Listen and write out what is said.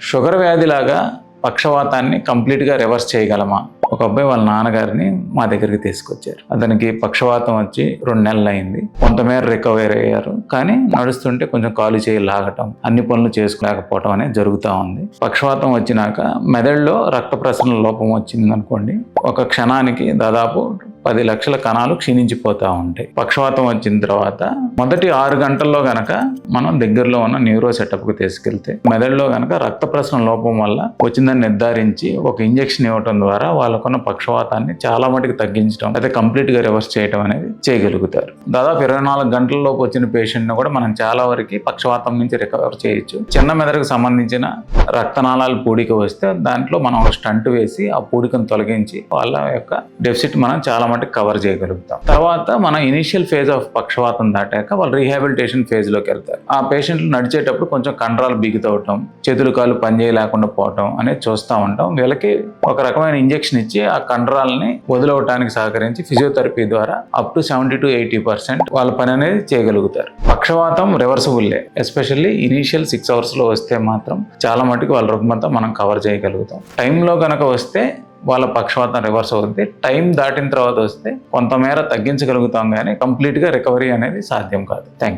Sugar వ్యాధిలాగా పక్షవాతాన్ని కంప్లీట్గా reverse చేయగలమా? ఒక అబ్బాయి వాళ్ళ నాన్నగారిని మా దగ్గరికి తీసుకొచ్చారు. అతనికి పక్షవాతం వచ్చి 2 నెలలు అయింది. కొంతమేర రికవర్ అయ్యారు, కానీ నడుస్తుంటే కొంచెం కాలు చేయి లాగటం, అన్ని పనులు చేసుకోలేకపోవటం అనేది జరుగుతూ ఉంది. పక్షవాతం వచ్చినాక మెదడులో రక్త ప్రసరణ లోపం వచ్చింది అనుకోండి, ఒక క్షణానికి దాదాపు 10 లక్షల కణాలు క్షీణించిపోతూ ఉంటాయి. పక్షవాతం వచ్చిన తర్వాత మొదటి 6 గంటల్లో గనక మనం దగ్గరలో ఉన్న న్యూరో సెటప్కి తీసుకెళ్తే మెదడులో గనక రక్త ప్రసరణ లోపం వల్ల వచ్చిందని నిర్ధారించి ఒక ఇంజెక్షన్ ఇవ్వడం ద్వారా వాళ్ళకున్న పక్షవాతాన్ని చాలా మటుకు తగ్గించడం, అయితే కంప్లీట్గా రివర్స్ చేయడం అనేది చేయగలుగుతారు. దాదాపు 24 గంటల్లోపు వచ్చిన పేషెంట్ని కూడా మనం చాలా వరకు పక్షవాతం నుంచి రికవర్ చేయొచ్చు. చిన్న మెదడుకు సంబంధించిన రక్తనాళాలు పూడిక వస్తే దాంట్లో మనం ఒక స్టంట్ వేసి ఆ పూడికను తొలగించి వాళ్ళ యొక్క డెఫిసిట్ మనం చాలా కవర్ చేయగలుగుతాం. తర్వాత మనం ఇనిషియల్ ఫేజ్ ఆఫ్ పక్షవాతం దాటాక వాళ్ళు రీహాబిలిటేషన్ ఫేజ్ లోకి వెళ్తారు. ఆ పేషెంట్లు నడిచేటప్పుడు కొంచెం కండరాలు బిగుతవటం, చేతులు కాళ్ళు పనిచేయలేకుండా పోవటం అనేది చూస్తూ ఉంటాం. వీళ్ళకి ఒక రకమైన ఇంజెక్షన్ ఇచ్చి ఆ కండరాలని వదిలవటానికి సహకరించి ఫిజియోథెరపీ ద్వారా అప్ టు 70 to 80% వాళ్ళ పని అనేది చేయగలుగుతారు. పక్షవాతం రివర్సబుల్లే, ఎస్పెషల్లీ ఇనీషియల్ 6 hours లో వస్తే మాత్రం చాలా మటుకు వాళ్ళ రుగ్మత మనం కవర్ చేయగలుగుతాం. టైంలో కనుక వస్తే వాళ్ళ పక్షవాతం రివర్స్ అవుతుంది. టైం దాటిన తర్వాత వస్తే కొంతమేర తగ్గించగలుగుతాం, కానీ కంప్లీట్గా రికవరీ అనేది సాధ్యం కాదు. Thank you.